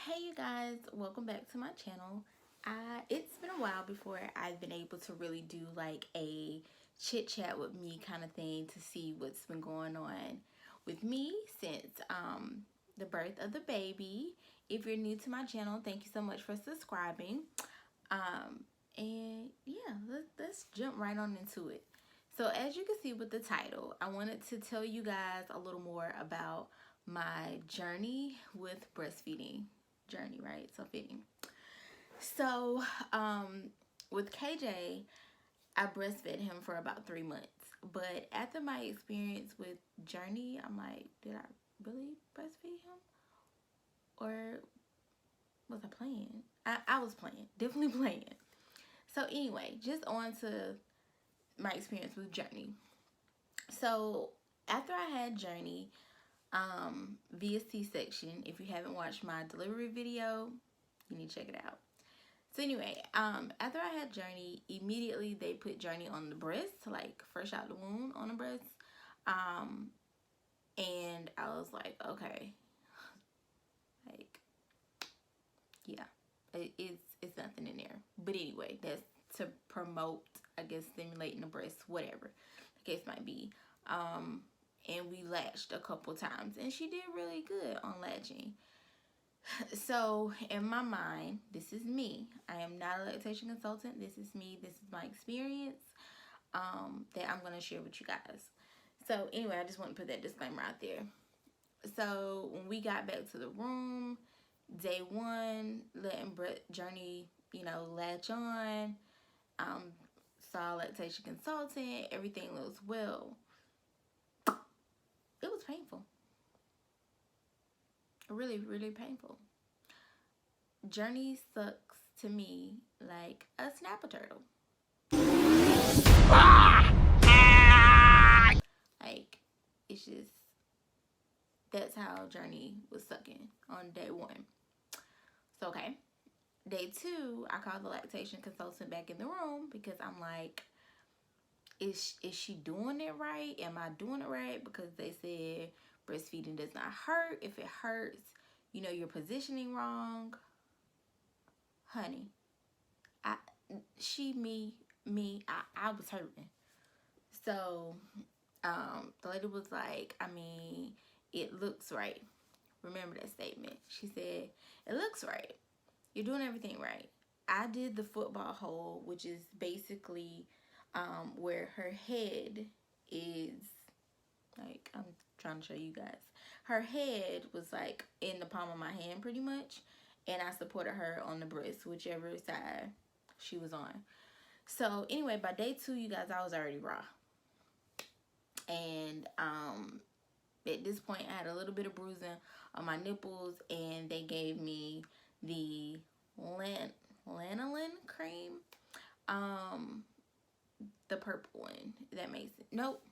Hey you guys, welcome back to my channel. It's been a while before I've been able to really do like a chit chat with me kind of thing to see what's been going on with me since the birth of the baby. If you're new to my channel, thank you so much for subscribing. And yeah, let's jump right on into it. So as you can see with the title, I wanted to tell you guys a little more about my journey with breastfeeding. Journey, right? So feeding. So with KJ, I breastfed him for about 3 months. But after my experience with Journey, I'm like, did I really breastfeed him? Or was I playing? I was playing. Definitely playing. So anyway, just on to my experience with Journey. So after I had Journey via C-section, if you haven't watched my delivery video, you need to check it out. So anyway, after I had Journey, immediately they put Journey on the breast, like fresh out the womb on the breast. And I was like, okay, like, yeah, it's nothing in there. But anyway, that's to promote, I guess, stimulating the breast, whatever the case might be. And we latched a couple times, and she did really good on latching. So in my mind, this is me. I am not a lactation consultant. This is me. This is my experience that I'm going to share with you guys. So anyway, I just want to put that disclaimer out there. So when we got back to the room, day one, letting Journey, latch on, saw a lactation consultant, everything looks well. It was painful. Really, really painful. Journey sucks to me like a snapper turtle. Like, it's just, that's how Journey was sucking on day one. So, okay. Day two, I called the lactation consultant back in the room because I'm like, is she doing it right? Am I doing it right? Because they said breastfeeding does not hurt. If it hurts, you're positioning wrong. Honey, I was hurting. So the lady was like, I mean, it looks right. Remember that statement. She said, it looks right. You're doing everything right. I did the football hole, which is basically where her head is, like, I'm trying to show you guys. Her head was like in the palm of my hand pretty much, and I supported her on the breast, whichever side she was on. So anyway, by day two, you guys, I was already raw. And at this point, I had a little bit of bruising on my nipples, and they gave me the lanolin cream, the purple one. That makes it. Nope.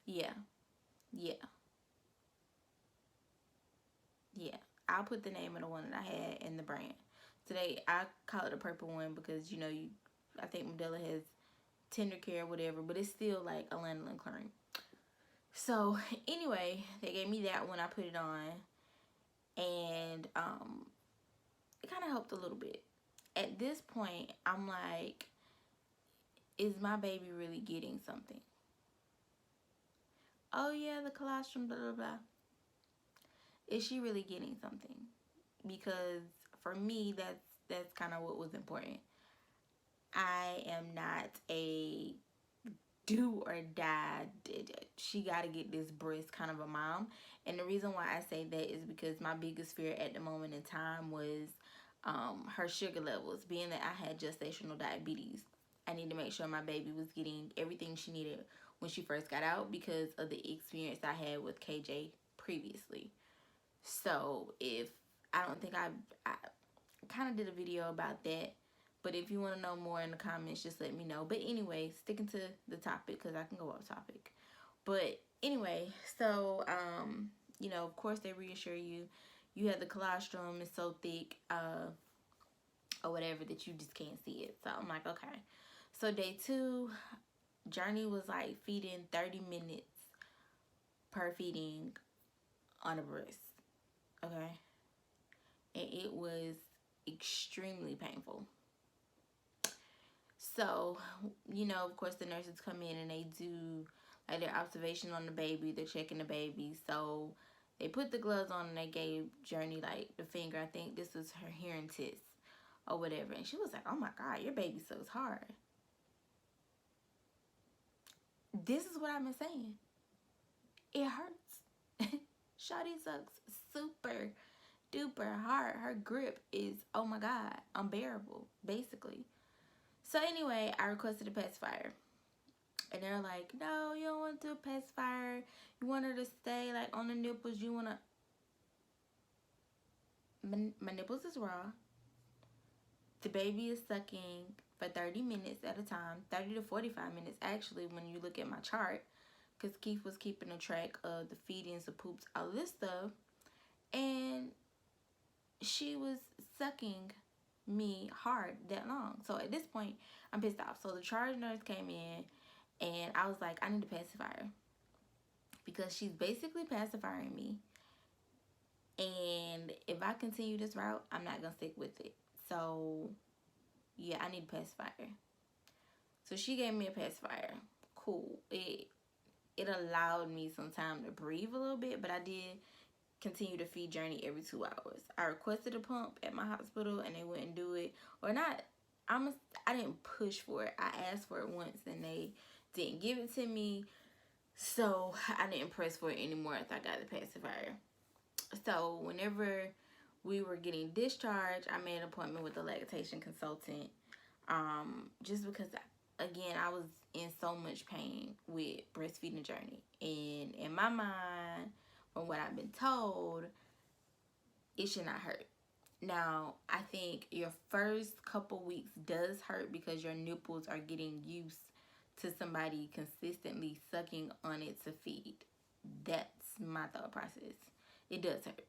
Yeah. I'll put the name of the one that I had in the brand. Today, I call it a purple one because, I think Modelo has tender care or whatever, but it's still like a lanolin cream. So anyway, they gave me that when I put it on, and it kind of helped a little bit. At this point, I'm like, is my baby really getting something? Oh yeah, the colostrum, blah blah blah. Is she really getting something? Because for me, that's kind of what was important. I am not a do or die, she got to get this breast kind of a mom. And the reason why I say that is because my biggest fear at the moment in time was her sugar levels. Being that I had gestational diabetes, I need to make sure my baby was getting everything she needed when she first got out because of the experience I had with KJ previously. So I don't think I kind of did a video about that, but if you want to know more in the comments, just let me know. But anyway, sticking to the topic because I can go off topic. But anyway, so of course they reassure you have the colostrum, it's so thick or whatever that you just can't see it. So I'm like, okay. So day two, Journey was like feeding 30 minutes per feeding on a breast. Okay. it was extremely painful. So, you know, of course, the nurses come in and they do like their observation on the baby. They're checking the baby. So they put the gloves on and they gave Journey like the finger. I think this was her hearing test or whatever. And she was like, "Oh my God, your baby sucks hard." This is what I've been saying. It hurts. Shawty sucks super duper hard. Her grip is, oh my God, unbearable, basically. So anyway, I requested a pacifier. And they're like, "No, you don't want to do a pacifier. You want her to stay like on the nipples. You want to..." My nipples is raw. The baby is sucking for 30 minutes at a time. 30 to 45 minutes, actually, when you look at my chart. Because Keith was keeping a track of the feedings, the poops, all this stuff. And she was sucking me hard that long. So at this point, I'm pissed off. So the charge nurse came in and I was like, "I need a pacifier." Because she's basically pacifying me. And if I continue this route, I'm not going to stick with it. So, yeah, I need a pacifier. So she gave me a pacifier. Cool. It allowed me some time to breathe a little bit, but I did continue to feed Journey every 2 hours. I requested a pump at my hospital and they wouldn't do it. Or not, I didn't push for it. I asked for it once and they didn't give it to me. So I didn't press for it anymore after I got the pacifier. So whenever we were getting discharged, I made an appointment with a lactation consultant. Just because, again, I was in so much pain with breastfeeding Journey. And in my mind, from what I've been told, it should not hurt. Now, I think your first couple weeks does hurt because your nipples are getting used to somebody consistently sucking on it to feed. That's my thought process. It does hurt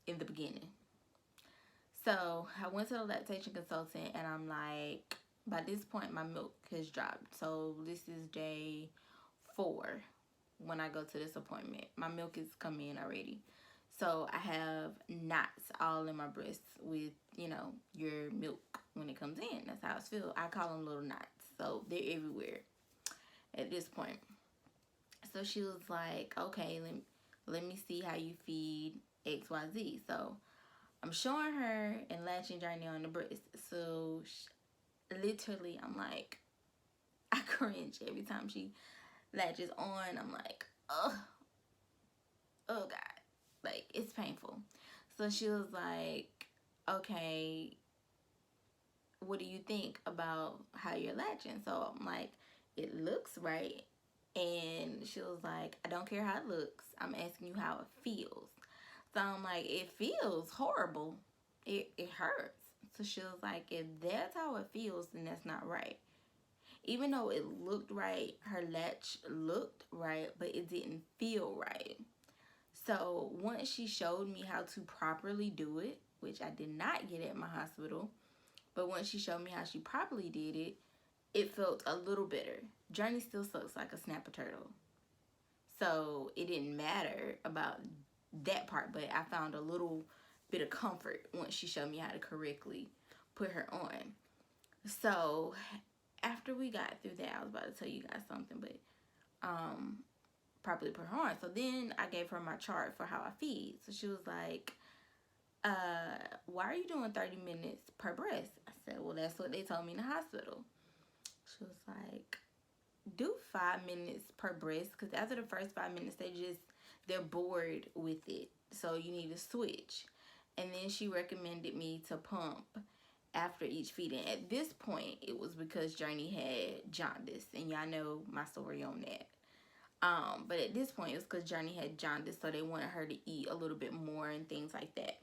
in the beginning. So I went to the lactation consultant and I'm like, by this point my milk has dropped. So this is day 4 when I go to this appointment. My milk is coming in already. So I have knots all in my breasts with, you know, your milk when it comes in. That's how I feel. I call them little knots. So they're everywhere at this point. So she was like, "Okay, let me see how you feed XYZ." So I'm showing her and latching Journey on the breast. So literally, I'm like, I cringe every time she latches on. I'm like, oh God. Like, it's painful. So she was like, "Okay, what do you think about how you're latching?" So I'm like, "It looks right." And she was like, "I don't care how it looks. I'm asking you how it feels." So I'm like, "It feels horrible. It hurts." So she was like, "If that's how it feels, then that's not right." Even though it looked right, her latch looked right, but it didn't feel right. So once she showed me how to properly do it, which I did not get at my hospital, but once she showed me how she properly did it, it felt a little better. Journey still sucks like a snapper turtle. So it didn't matter about that part, but I found a little bit of comfort once she showed me how to correctly put her on. So after we got through that, I was about to tell you guys something, but properly put her on. So then I gave her my chart for how I feed. So she was like, "Why are you doing 30 minutes per breast?" I said, "Well, that's what they told me in the hospital." She was like, "Do 5 minutes per breast, because after the first 5 minutes, they're bored with it. So you need to switch." And then she recommended me to pump after each feeding. At this point, it was because Journey had jaundice, and y'all know my story on that. But at this point, it was because Journey had jaundice, so they wanted her to eat a little bit more and things like that.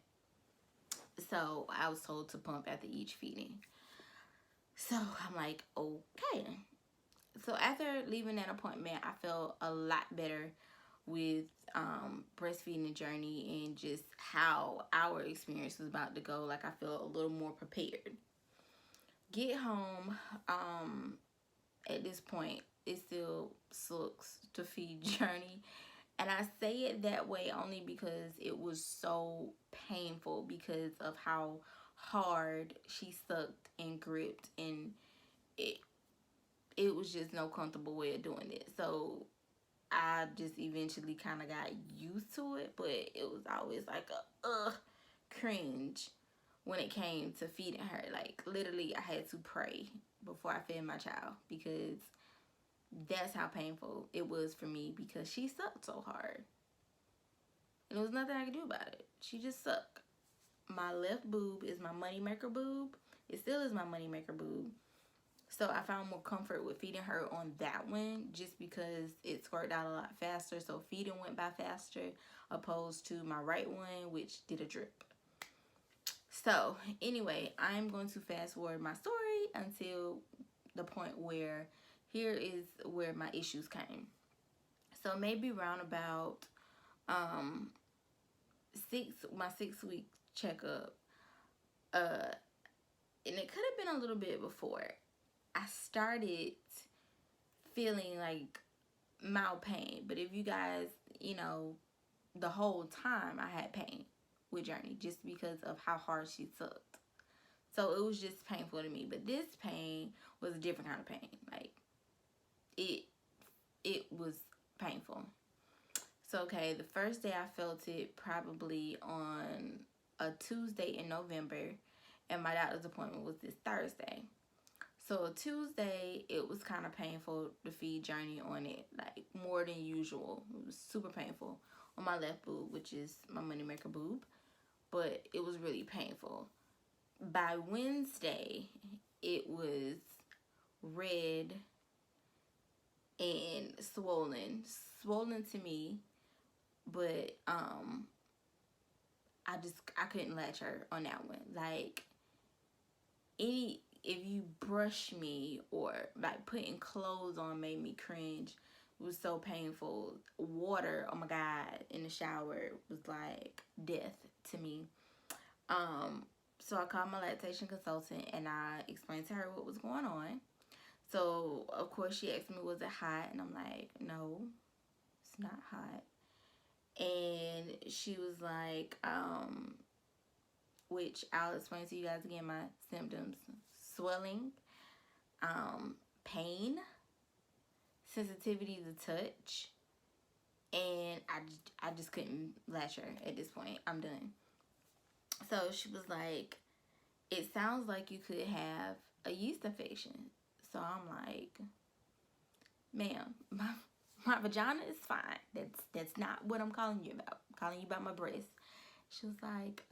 So I was told to pump after each feeding. So I'm like, okay. So after leaving that appointment, I felt a lot better with breastfeeding Journey and just how our experience was about to go. Like, I felt a little more prepared. Get home, at this point, it still sucks to feed Journey. And I say it that way only because it was so painful because of how hard she sucked and gripped, and it it was just no comfortable way of doing it. So I just eventually kind of got used to it, but it was always like a cringe when it came to feeding her. Like literally I had to pray before I fed my child because that's how painful it was for me, because she sucked so hard. And there was nothing I could do about it. She just sucked. My left boob is my moneymaker boob. It still is my moneymaker boob. So I found more comfort with feeding her on that one just because it squirted out a lot faster. So feeding went by faster opposed to my right one, which did a drip. So anyway, I'm going to fast forward my story until the point where here is where my issues came. So maybe around about um my 6 week checkup, and it could have been a little bit before, I started feeling like mild pain. But if you guys, the whole time I had pain with Journey just because of how hard she sucked. So it was just painful to me. But this pain was a different kind of pain. Like it was painful. So okay, the first day I felt it probably on a Tuesday in November, and my doctor's appointment was this Thursday. So Tuesday, it was kind of painful to feed Journey on it, like more than usual. It was super painful on my left boob, which is my moneymaker boob, but it was really painful. By Wednesday, it was red and swollen to me, but I couldn't latch her on that one. Like if you brush me or like putting clothes on made me cringe. It was so painful. Water, oh my God, in the shower was like death to me. So I called my lactation consultant and I explained to her what was going on. So of course she asked me, was it hot? And I'm like, no, it's not hot. And she was like, which I'll explain to you guys again, my symptoms: swelling, pain, sensitivity to touch, and I just couldn't latch her at this point. I'm done. So she was like, it sounds like you could have a yeast infection. So I'm like, ma'am, my vagina is fine. That's not what I'm calling you about. I'm calling you about my breast. She was like,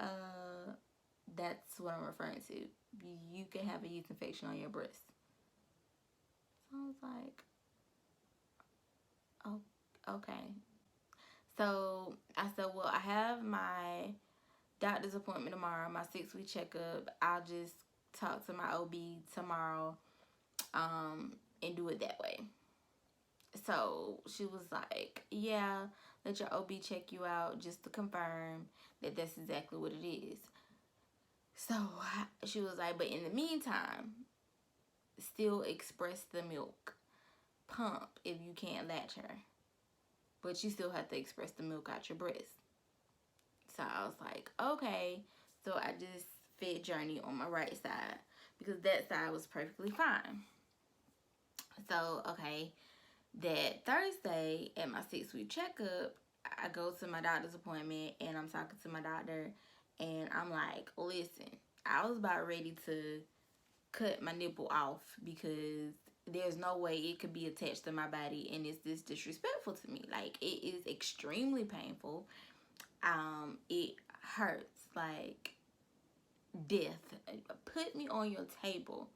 that's what I'm referring to. You can have a yeast infection on your breast. So I was like, oh, okay. So I said, well, I have my doctor's appointment tomorrow, my 6 week checkup. I'll just talk to my OB tomorrow, and do it that way. So she was like, yeah, let your OB check you out just to confirm that that's exactly what it is. So she was like, but in the meantime, still express the milk. Pump if you can't latch her. But you still have to express the milk out your breast. So I was like, okay. So I just fed Journey on my right side because that side was perfectly fine. So, okay, that Thursday at my 6 week checkup, I go to my doctor's appointment and I'm talking to my doctor and I'm like, listen, I was about ready to cut my nipple off because there's no way it could be attached to my body and it's this disrespectful to me. Like, it is extremely painful. It hurts like death. Put me on your table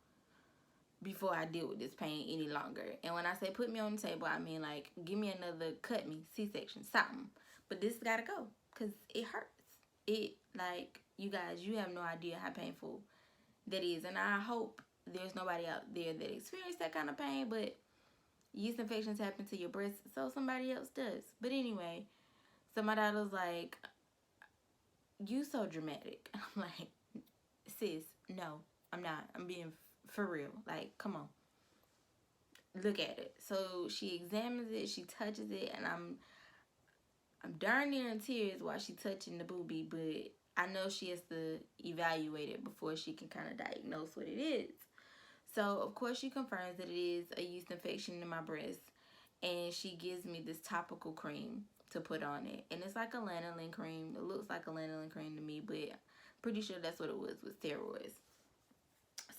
before I deal with this pain any longer. And when I say put me on the table, I mean like give me another cut me, C-section, something. But this gotta go because it hurts. It, like, you guys, you have no idea how painful that is. And I hope there's nobody out there that experienced that kind of pain, but yeast infections happen to your breast, so somebody else does. But anyway, so my daughter's like, you so dramatic. I'm like, sis, no, I'm not. I'm being for real. Like, come on. Look at it. So she examines it, she touches it, and I'm darn near in tears while she touching the boobie, but I know she has to evaluate it before she can kind of diagnose what it is. So, of course, she confirms that it is a yeast infection in my breast. And she gives me this topical cream to put on it. And it's like a lanolin cream. It looks like a lanolin cream to me, but pretty sure that's what it was with steroids.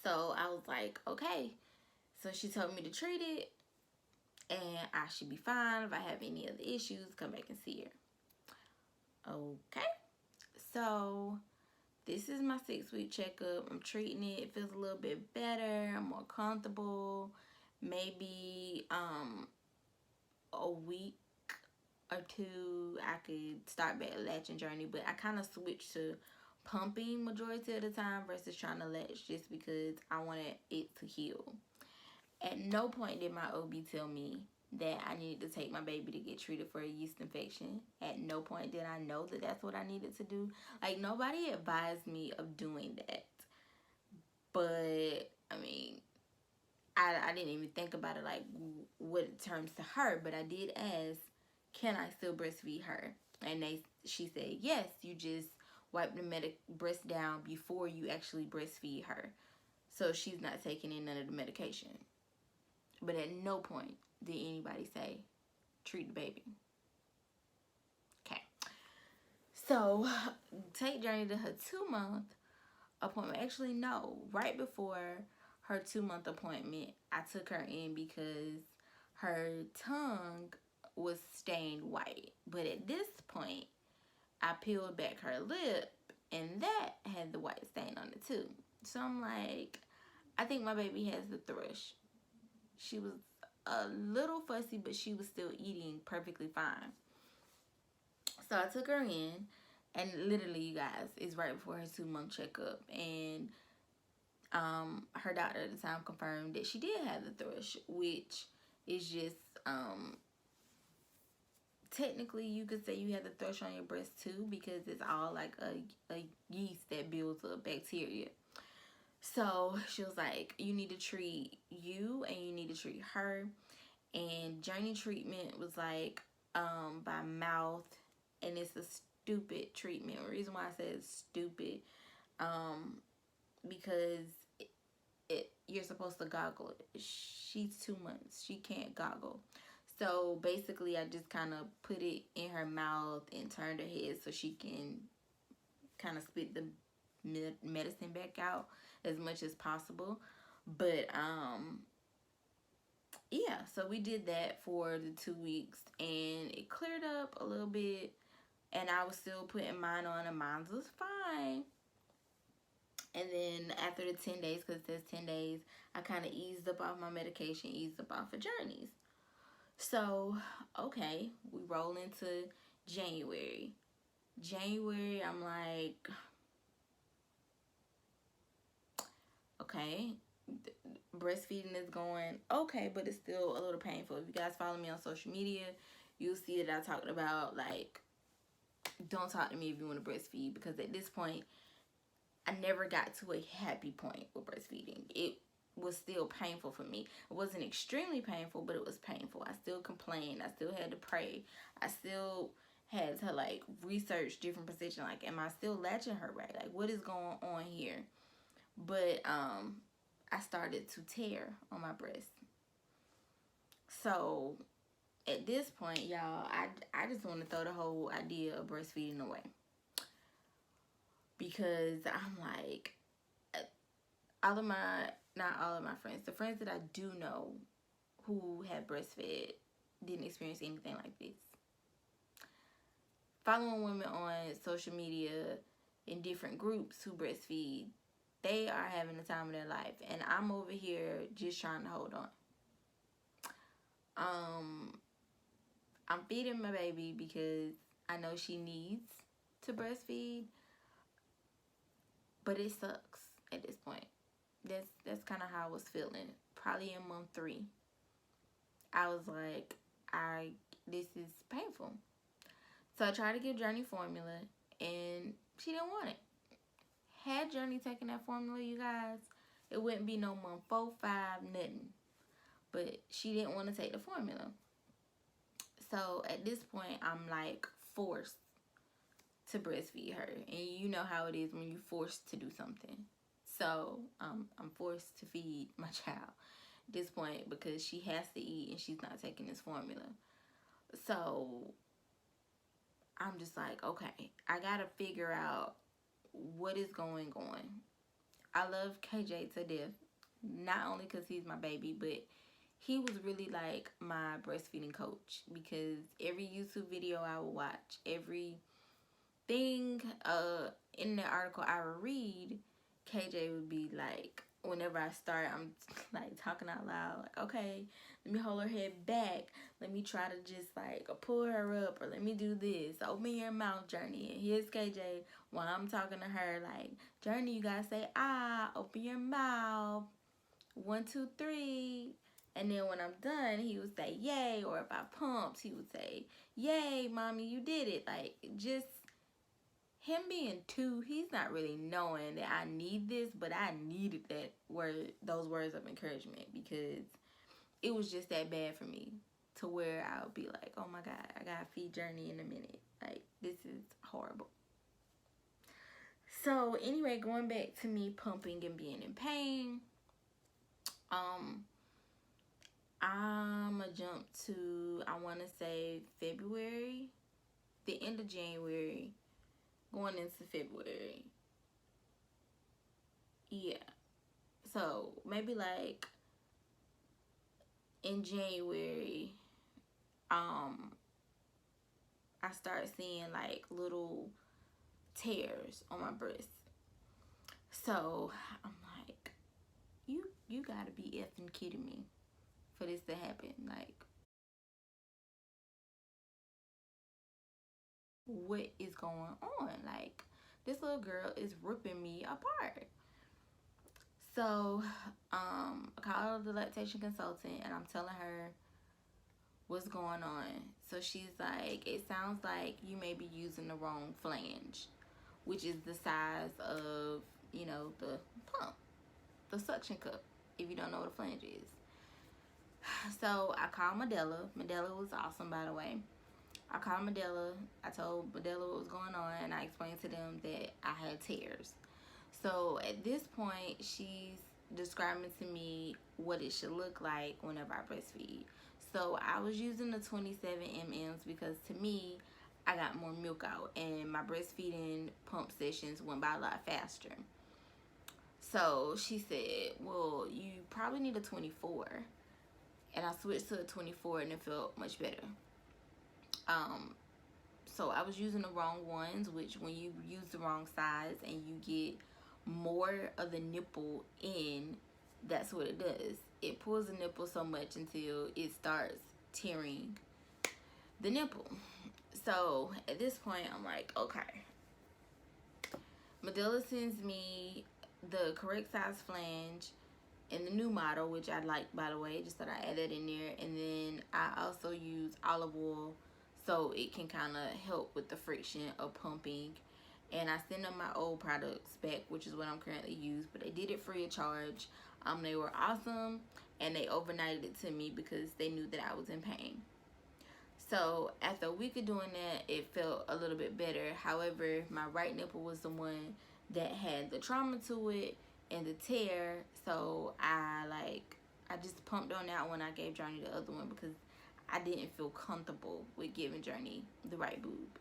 So, I was like, okay. So, she told me to treat it. And I should be fine. If I have any other issues, come back and see her. Okay. So, this is my 6-week checkup. I'm treating it. It feels a little bit better. I'm more comfortable. Maybe a week or two I could start back latching journey, but I kind of switched to pumping majority of the time versus trying to latch, just because I wanted it to heal. At no point did my OB tell me that I needed to take my baby to get treated for a yeast infection. At no point did I know that that's what I needed to do. Like, nobody advised me of doing that. But, I mean, I didn't even think about it, like, what it turns to her. But I did ask, can I still breastfeed her? And she said, yes, you just wipe the breast down before you actually breastfeed her. So she's not taking in none of the medication. But at no point did anybody say, treat the baby. Okay. So, take Journey to her 2-month appointment. Actually, no. Right before her 2-month appointment, I took her in because her tongue was stained white. But at this point, I peeled back her lip, and that had the white stain on it too. So I'm like, I think my baby has the thrush. She was a little fussy, but she was still eating perfectly fine. So I took her in, and literally, you guys, it's right before her 2-month checkup, and her doctor at the time confirmed that she did have the thrush, which is just technically you could say you have the thrush on your breast too, because it's all like a yeast that builds up bacteria. So she was like, you need to treat you and you need to treat her. And journey treatment was like by mouth, and it's a stupid treatment. The reason why I said it's stupid, because you're supposed to goggle. She's 2 months. She can't goggle. So basically, I just kind of put it in her mouth and turned her head so she can kind of spit the medicine back out as much as possible. But yeah, so we did that for the 2 weeks, and it cleared up a little bit, and I was still putting mine on, and mine was fine. And then after the 10 days, because it says 10 days, I kind of eased up off my medication, eased up off of journeys. So, okay, we roll into January. I'm like, okay, breastfeeding is going okay, but it's still a little painful. If you guys follow me on social media, you'll see that I talked about, like, don't talk to me if you want to breastfeed, because at this point, I never got to a happy point with breastfeeding. It was still painful for me. It wasn't extremely painful, but it was painful. I still complained. I still had to pray. I still had to, like, research different positions. Like, am I still latching her right? Like, what is going on here? But I started to tear on my breast. So at this point, y'all, I just want to throw the whole idea of breastfeeding away, because I'm like, not all of my friends, the friends that I do know who have breastfed didn't experience anything like this. Following women on social media in different groups who breastfeed, they are having the time of their life, and I'm over here just trying to hold on. I'm feeding my baby because I know she needs to breastfeed, but it sucks at this point. That's kind of how I was feeling. Probably in month 3, I was like, this is painful. So I tried to give Journey formula, and she didn't want it. Had Journey taken that formula, you guys, it wouldn't be no month 4, 5, nothing. But she didn't want to take the formula. So at this point, I'm like forced to breastfeed her, and you know how it is when you're forced to do something. So I'm forced to feed my child at this point because she has to eat and she's not taking this formula. So I'm just like, okay, I gotta figure out what is going on. I love KJ to death, not only because he's my baby, but he was really like my breastfeeding coach, because every YouTube video I would watch, every thing in the article I would read, KJ would be like, whenever I start, I'm like talking out loud, like, okay, let me hold her head back, let me try to just like pull her up, or let me do this, open your mouth, Journey. And here's KJ while I'm talking to her, like, Journey, you gotta say ah, open your mouth, 1, 2, 3. And then when I'm done, he would say yay, or if I pumped, he would say yay, mommy, you did it. Like, just him being 2, he's not really knowing that I need this, but I needed those words of encouragement, because it was just that bad for me, to where I would be like, oh my God, I gotta feed Journey in a minute. Like, this is horrible. So anyway, going back to me pumping and being in pain, I'm gonna jump to, I want to say February, the end of January, going into February. Yeah. So maybe like in January, I started seeing like little tears on my breast. So I'm like, you gotta be effing kidding me for this to happen. Like, what is going on? Like, this little girl is ripping me apart. So I called the lactation consultant and I'm telling her what's going on. So she's like, it sounds like you may be using the wrong flange, which is the size of, the pump, the suction cup, if you don't know what a flange is. So I called Medela. Medela was awesome, by the way. I called Medela. I told Medela what was going on, and I explained to them that I had tears. So at this point, she's describing to me what it should look like whenever I breastfeed. So I was using the 27 mms because to me, I got more milk out, and my breastfeeding pump sessions went by a lot faster. So she said, well, you probably need a 24. And I switched to a 24 and it felt much better. So I was using the wrong ones, which when you use the wrong size and you get more of the nipple in, that's what it does. It pulls the nipple so much until it starts tearing the nipple. So at this point, I'm like, okay. Medela sends me the correct size flange in the new model, which I like, by the way, just that I add that in there. And then I also use olive oil so it can kind of help with the friction of pumping. And I send them my old products back, which is what I'm currently using, but they did it free of charge. They were awesome, and they overnighted it to me because they knew that I was in pain. So after a week of doing that, it felt a little bit better. However, my right nipple was the one that had the trauma to it and the tear. So I just pumped on that one. I gave Journey the other one because I didn't feel comfortable with giving Journey the right boob.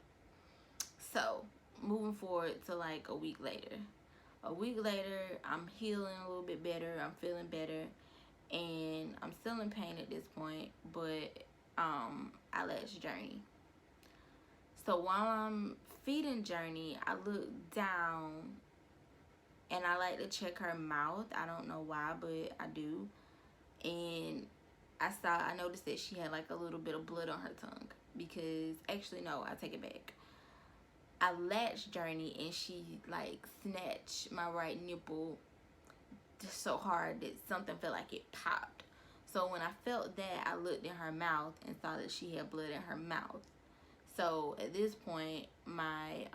So moving forward to like a week later. A week later, I'm healing a little bit better. I'm feeling better. And I'm still in pain at this point, but I latched Journey. So while I'm feeding Journey, I look down and I like to check her mouth. I don't know why, but I do. And I noticed that she had like a little bit of blood on her tongue, because actually no, I take it back. I latched Journey and she like snatched my right nipple just so hard that something felt like it popped. So when I felt that, I looked in her mouth and saw that she had blood in her mouth. So at this point, my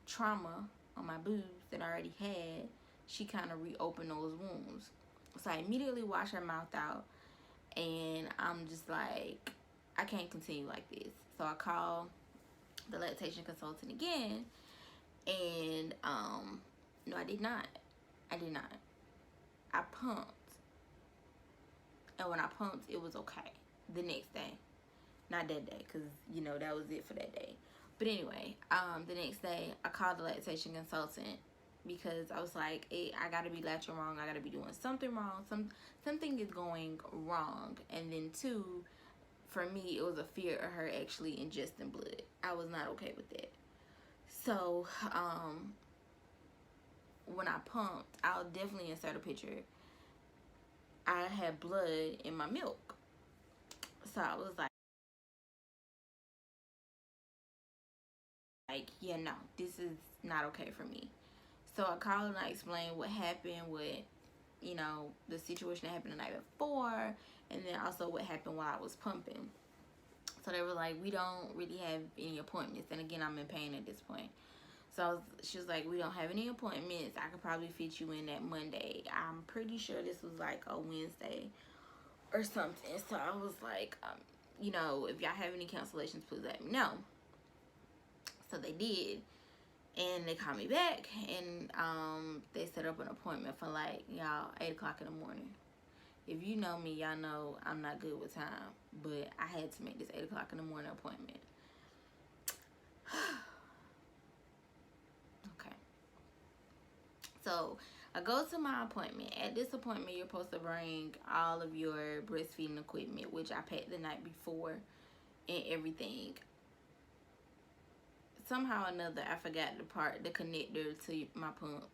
trauma on my boobs that I already had, she kind of reopened those wounds. So I immediately washed her mouth out, and I'm just like, I can't continue like this. So I called the lactation consultant again, and no, I did not. I did not. I pumped, and when I pumped, it was okay. The next day, not that day, because you know that was it for that day. But anyway, the next day I called the lactation consultant because I was like, I gotta be latching wrong. I gotta be doing something wrong. Something is going wrong. And then two, for me, it was a fear of her actually ingesting blood. I was not okay with that. So when I pumped, I'll definitely insert a picture. I had blood in my milk, so I was like, yeah, no, this is not okay for me. So I called and I explained what happened with, you know, the situation that happened the night before, and then also what happened while I was pumping. So they were like, we don't really have any appointments, and again, I'm in pain at this point. So she was like, we don't have any appointments. I could probably fit you in that Monday. I'm pretty sure this was like a Wednesday or something. So I was like, you know, if y'all have any cancellations, please let me know. So they did. And they called me back, and they set up an appointment for like, y'all, 8 o'clock in the morning. If you know me, y'all know I'm not good with time, but I had to make this 8 o'clock in the morning appointment. Okay. So I go to my appointment. At this appointment, you're supposed to bring all of your breastfeeding equipment, which I packed the night before and everything. Somehow or another, I forgot the connector to my pump.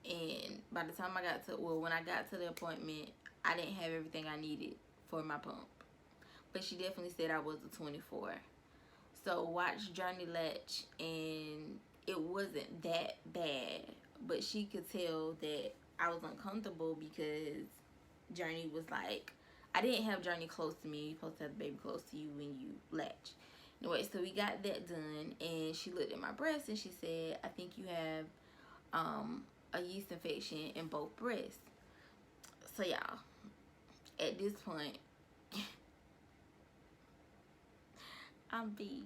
And by the time when I got to the appointment, I didn't have everything I needed for my pump. But she definitely said I was a 24. So watch Journey latch, and it wasn't that bad. But she could tell that I was uncomfortable because Journey was like, I didn't have Journey close to me. You're supposed to have the baby close to you when you latch. Anyway, so we got that done, and she looked at my breast and she said, I think you have a yeast infection in both breasts. So y'all, at this point, I'm peed.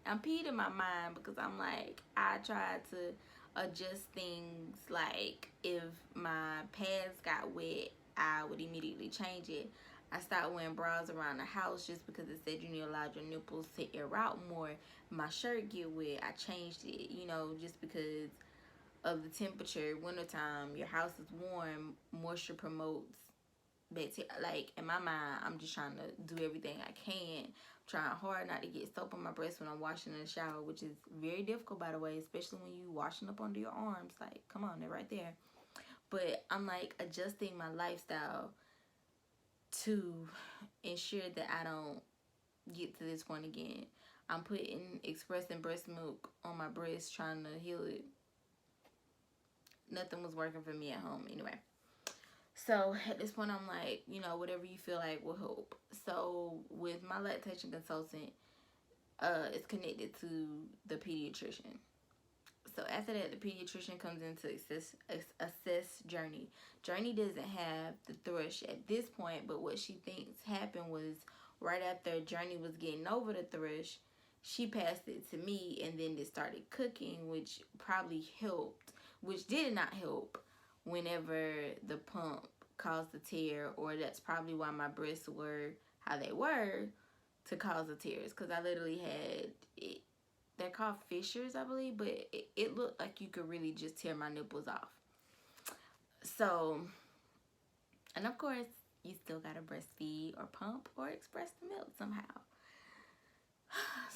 I'm peed in my mind because I'm like, I tried to adjust things. Like if my pads got wet, I would immediately change it. I started wearing bras around the house just because it said you need to allow your nipples to air out more. My shirt get wet, I changed it, you know, just because of the temperature. Wintertime, your house is warm, moisture promotes bacteria. Like in my mind, I'm just trying to do everything I can, trying hard not to get soap on my breast when I'm washing in the shower, which is very difficult, by the way, especially when you washing up under your arms. Like, come on, they're right there. But I'm like adjusting my lifestyle to ensure that I don't get to this point again. I'm putting expressing breast milk on my breast, trying to heal it. Nothing was working for me at home anyway. So at this point, I'm like, you know, whatever you feel like will help. So with my lactation consultant, it's connected to the pediatrician. So after that, the pediatrician comes in to assess Journey. Journey doesn't have the thrush at this point, but what she thinks happened was right after Journey was getting over the thrush, she passed it to me, and then it started cooking, which probably helped, which did not help whenever the pump caused a tear, or that's probably why my breasts were how they were to cause the tears, because I literally had it. They're called fissures, I believe, but it looked like you could really just tear my nipples off. So, and of course, you still gotta breastfeed or pump or express the milk somehow.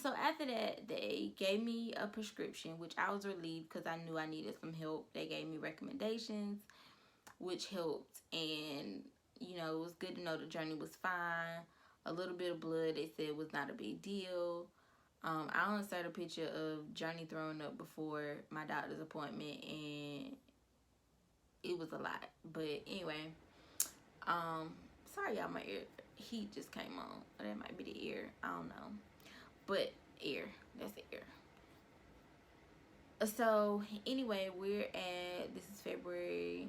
So after that, they gave me a prescription, which I was relieved because I knew I needed some help. They gave me recommendations, which helped, and you know, it was good to know the Journey was fine. A little bit of blood, they said, was not a big deal. I'll insert a picture of Journey throwing up before my doctor's appointment, and it was a lot. But anyway, sorry y'all, my ear heat just came on. That might be the ear, I don't know. But ear, that's the ear. So anyway, this is February,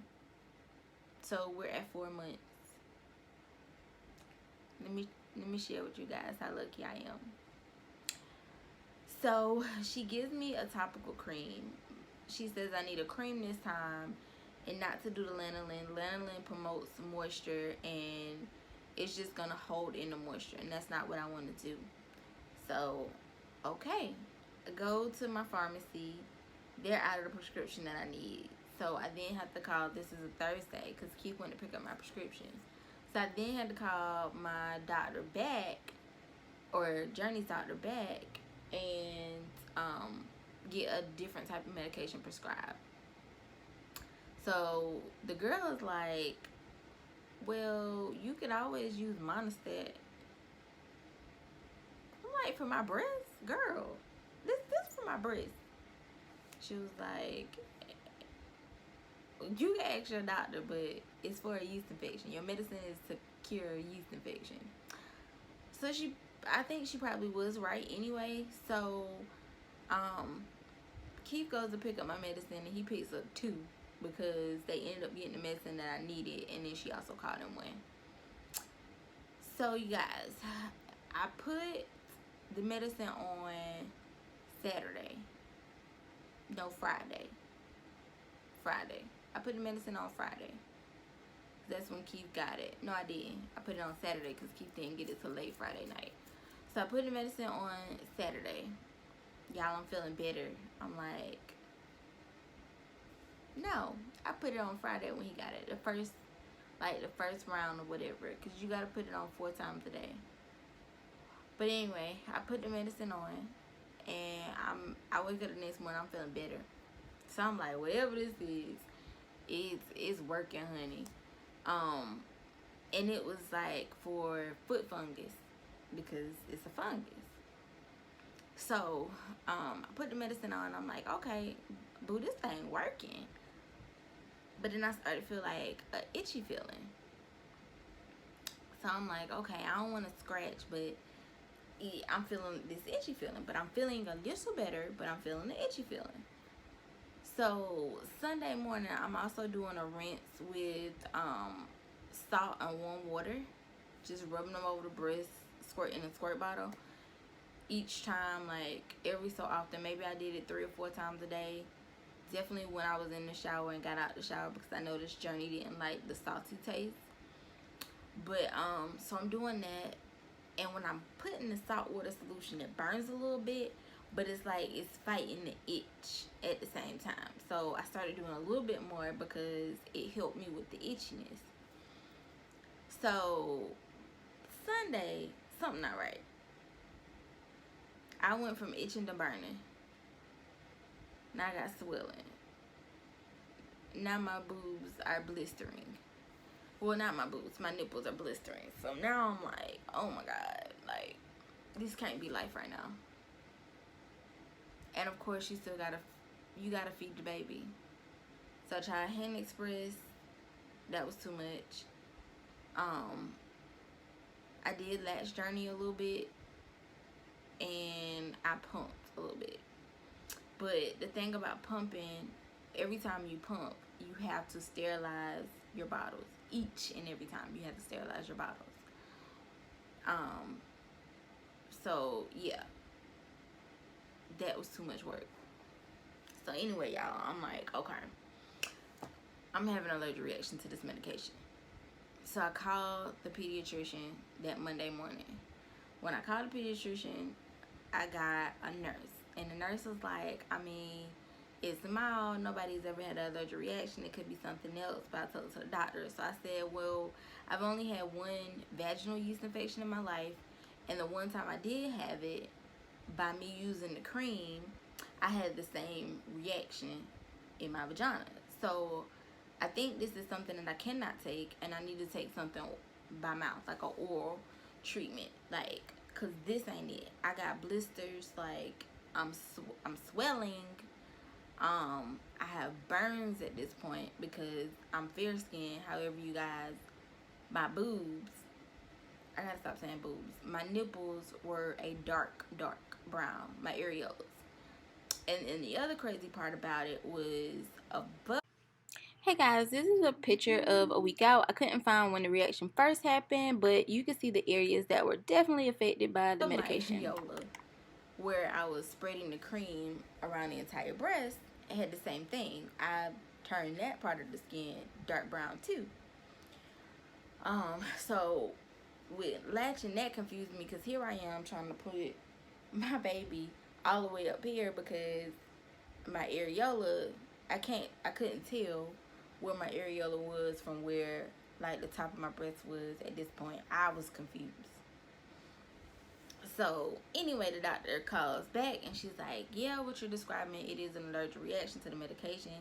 so we're at 4 months. Let me share with you guys how lucky I am. So she gives me a topical cream. She says I need a cream this time and not to do the lanolin. Lanolin promotes moisture and it's just gonna hold in the moisture, and that's not what I want to do. So, okay, I go to my pharmacy. They're out of the prescription that I need. So I then have to call. This is a Thursday because Keith went to pick up my prescription. So I then had to call my doctor back, or Journey's doctor back, and get a different type of medication prescribed. So the girl is like, well, you could always use Monistat. I'm like, for my breast? Girl, this for my breast. She was like, you can ask your doctor, but it's for a yeast infection. Your medicine is to cure a yeast infection. So I think she probably was right anyway. So Keith goes to pick up my medicine and he picks up 2 because they ended up getting the medicine that I needed, and then she also called him 1. So you guys, I put the medicine on Saturday. No, Friday. I put the medicine on Friday. That's when Keith got it. No, I didn't. I put it on Saturday because Keith didn't get it till late Friday night. So I put the medicine on Saturday. Y'all, I'm feeling better. I'm like, no. I put it on Friday when he got it. The first round or whatever. Because you got to put it on 4 times a day. But anyway, I put the medicine on. And I wake up the next morning, I'm feeling better. So I'm like, whatever this is, it's working, honey. And it was like for foot fungus because it's a fungus. So I put the medicine on. I'm like, okay, boo, this thing working. But then I started to feel like an itchy feeling. So I'm like, okay, I don't want to scratch, but I'm feeling this itchy feeling. But I'm feeling a little better, but I'm feeling the itchy feeling. So Sunday morning, I'm also doing a rinse with salt and warm water. Just rubbing them over the breast, squirt in a squirt bottle. Each time, like every so often. Maybe I did it 3 or 4 times a day. Definitely when I was in the shower and got out the shower, because I noticed Journey didn't like the salty taste. But so I'm doing that, and when I'm putting the salt water solution, it burns a little bit, but it's like it's fighting the itch at the same time. So I started doing a little bit more because it helped me with the itchiness. So Sunday, something not right. I went from itching to burning. Now I got swelling. Now my boobs are blistering. Well, not my boobs, my nipples are blistering. So now I'm like, oh my God, like, this can't be life right now. And of course, you gotta feed the baby. So I tried Hand Express. That was too much. I did Latch Journey a little bit, and I pumped a little bit. But the thing about pumping, every time you pump, you have to sterilize your bottles. Each and every time you have to sterilize your bottles. So yeah, that was too much work. So anyway, y'all, I'm like, okay, I'm having an allergic reaction to this medication. So I called the pediatrician that Monday morning. When I called the pediatrician, I got a nurse. And the nurse was like, I mean, it's mild. Nobody's ever had an allergic reaction. It could be something else. But I told it to the doctor. So I said, well, I've only had 1 vaginal yeast infection in my life. And the one time I did have it, by me using the cream, I had the same reaction in my vagina. So I think this is something that I cannot take, and I need to take something by mouth, like an oral treatment, like, cause this ain't it. I got blisters, like I'm swelling. I have burns at this point because I'm fair skinned. However, you guys, my boobs, I gotta stop saying boobs. My nipples were a dark brown, my areolas. And the other crazy part about it was above. Hey guys, this is a picture of a week out. I couldn't find when the reaction first happened, but you can see the areas that were definitely affected by the medication. where I was spreading the cream around the entire breast, it had the same thing. I turned that part of the skin dark brown too. So with latching, that confused me, because here I am trying to put my baby all the way up here, because my areola, I couldn't tell where my areola was from where like the top of my breast was at this point. I was confused. So anyway, the doctor calls back and she's like, yeah, what you're describing, it is an allergic reaction to the medication.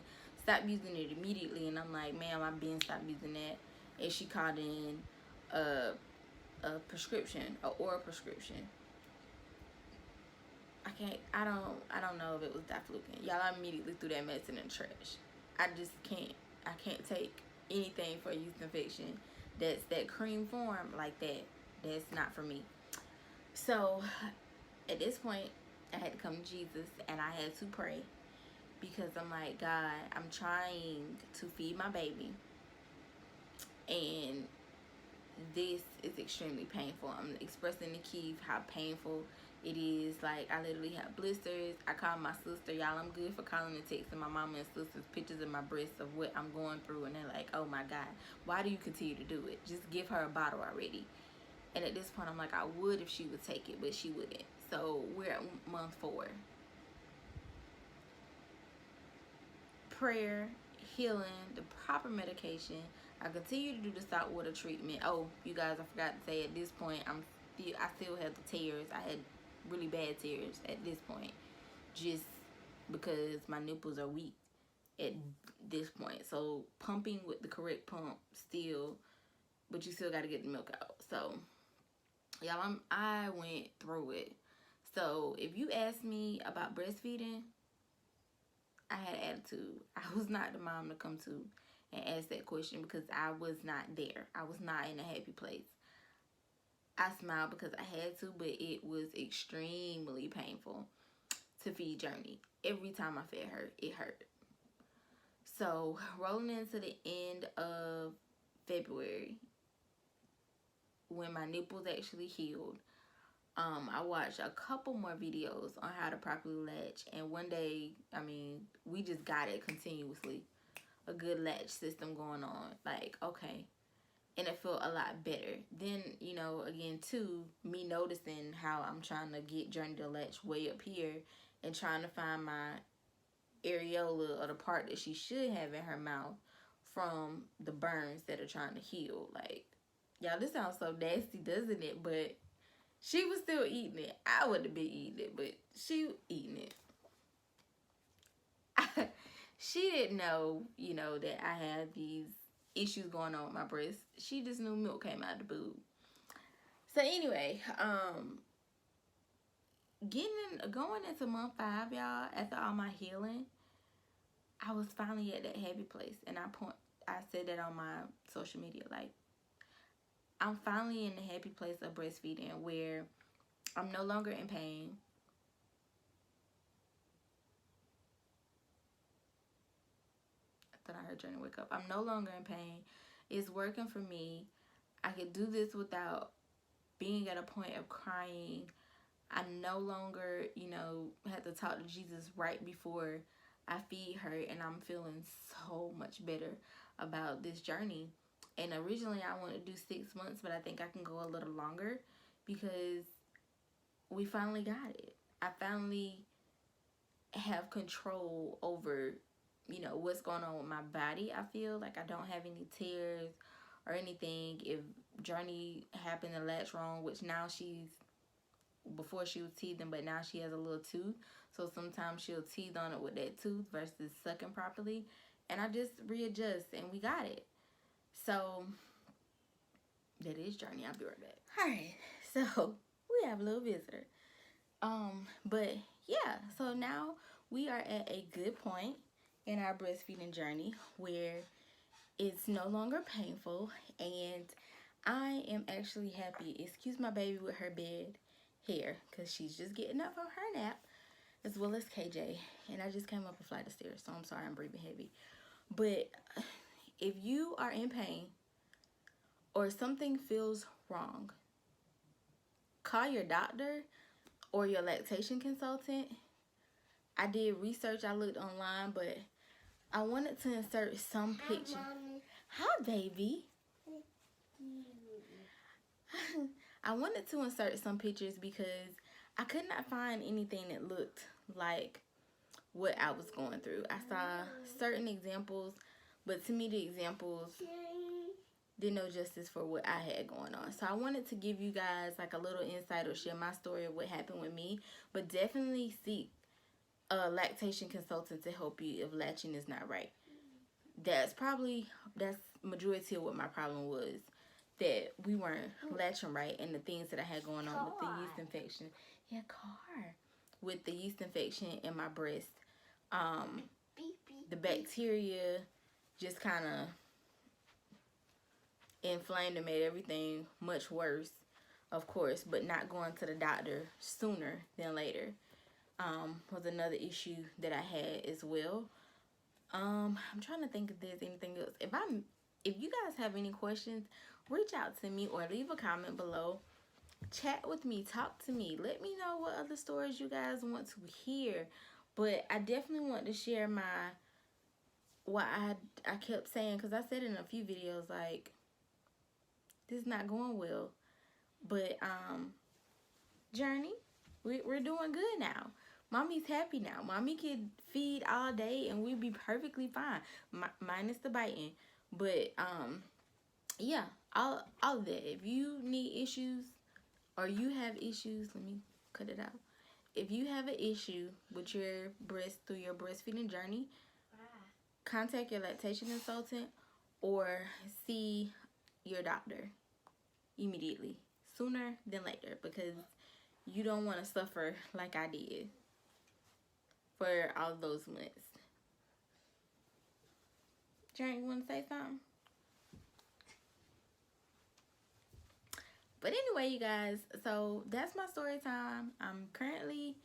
Stop using it immediately. And I'm like, ma'am, I've been stopped using that. And she called in a prescription, a oral prescription. I don't know if it was diflucan. Y'all, I immediately threw that medicine in the trash. I just can't. I can't take anything for a yeast infection that's that cream form like that. That's not for me. So at this point, I had to come to Jesus and I had to pray, because I'm like, God, I'm trying to feed my baby, and this is extremely painful. I'm expressing to Keith how painful it is. Like, I literally have blisters. I call my sister. Y'all, I'm good for calling and texting my mama and sisters pictures of my breasts of what I'm going through, and they're like, oh my God, why do you continue to do it? Just give her a bottle already. And at this point, I'm like, I would if she would take it, but she wouldn't. So we're at month 4. Prayer, healing, the proper medication. I continue to do the salt water treatment. Oh, you guys, I forgot to say, at this point, I still have the tears. I had really bad tears at this point, just because my nipples are weak at this point. So pumping with the correct pump still, but you still got to get the milk out. So y'all, I went through it. So if you ask me about breastfeeding, I had attitude. I was not the mom to come to and ask that question, because I was not there. I was not in a happy place. I smiled because I had to, but it was extremely painful to feed Journey. Every time I fed her, it hurt. So rolling into the end of February, when my nipples actually healed, I watched a couple more videos on how to properly latch, and one day, I mean, we just got it continuously. A good latch system going on. Like, okay. And it felt a lot better. Then, you know, again, too, me noticing how I'm trying to get Journey to latch way up here and trying to find my areola, or the part that she should have in her mouth, from the burns that are trying to heal. Like, y'all, this sounds so nasty, doesn't it? But she was still eating it. I wouldn't have been eating it, but she eating it. She didn't know, you know, that I had these issues going on with my breast. She just knew milk came out of the boob. So anyway, going into month 5, y'all, after all my healing, I was finally at that happy place. And I said that on my social media, like, I'm finally in the happy place of breastfeeding, where I'm no longer in pain. I thought I heard Journey wake up. I'm no longer in pain. It's working for me. I could do this without being at a point of crying. I no longer, you know, have to talk to Jesus right before I feed her, and I'm feeling so much better about this journey. And originally I wanted to do 6 months, but I think I can go a little longer, because we finally got it. I finally have control over, you know, what's going on with my body. I feel like I don't have any tears or anything. If Journey happened to latch wrong, which now before she was teething, but now she has a little tooth, so sometimes she'll teeth on it with that tooth versus sucking properly, and I just readjust, and we got it. So that is Journey. I'll be right back. All right, so we have a little visitor. But yeah, so now we are at a good point in our breastfeeding journey where it's no longer painful, and I am actually happy. Excuse my baby with her bed hair, because she's just getting up from her nap, as well as KJ, and I just came up a flight of stairs, so I'm sorry I'm breathing heavy. But if you are in pain or something feels wrong, call your doctor, or your lactation consultant. I did research, I looked online, but I wanted to insert some pictures. Hi, baby. I wanted to insert some pictures because I could not find anything that looked like what I was going through. I saw certain examples, but to me the examples did no justice for what I had going on. So I wanted to give you guys like a little insight or share my story of what happened with me, but definitely seek a lactation consultant to help you if latching is not right. That's majority of what my problem was, that we weren't latching right, and the things that I had going on with the yeast infection. Yeah, with the yeast infection in my breast. The bacteria just kind of inflamed and made everything much worse, of course, but not going to the doctor sooner than later was another issue that I had as well. I'm trying to think if there's anything else. If you guys have any questions, reach out to me or leave a comment below. Chat with me, talk to me, let me know what other stories you guys want to hear. But I definitely want to share what I kept saying, because I said in a few videos, like, this is not going well. But journey, we're doing good now. Mommy's happy now. Mommy can feed all day and we'd be perfectly fine, minus the biting. But yeah, all of that. If you need issues or you have issues, let me cut it out. If you have an issue with your breast through your breastfeeding journey, contact your lactation consultant or see your doctor immediately, sooner than later, because you don't want to suffer like I did for all those months. Journey, you want to say something? But anyway, you guys, so that's my story time. I'm currently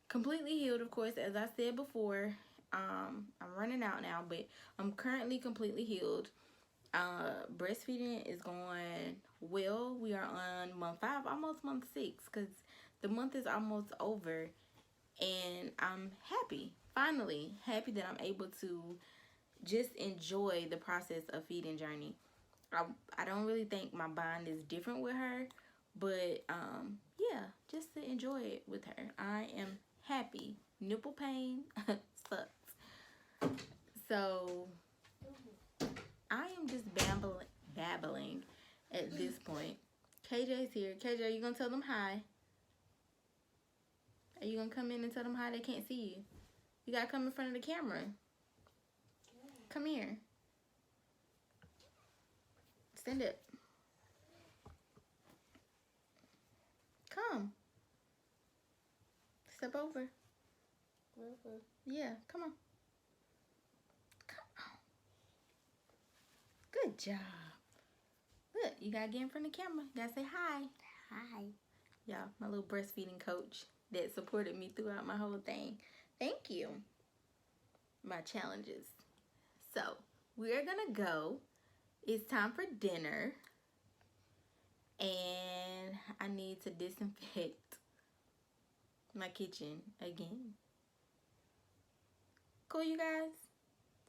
completely healed, of course, as I said before. I'm running out now, but I'm currently completely healed. Breastfeeding is going well. We are on month 5, almost month 6, because the month is almost over, and I'm happy, finally happy that I'm able to just enjoy the process of feeding journey. I don't really think my bond is different with her, but yeah, just to enjoy it with her. I am happy. Nipple pain sucks. So I am just babbling at this point. KJ's here. KJ, are you gonna tell them hi? Are you gonna come in and tell them hi? They can't see you. You gotta come in front of the camera. Come here. Stand up. Come. Step over. Yeah, come on. Come on. Good job. Look, you gotta get in front of the camera. You gotta say hi. Hi. Y'all, my little breastfeeding coach that supported me throughout my whole thing. Thank you. My challenges. So, we're gonna go. It's time for dinner. And I need to disinfect my kitchen again. Cool, you guys?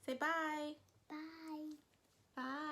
Say bye. Bye. Bye.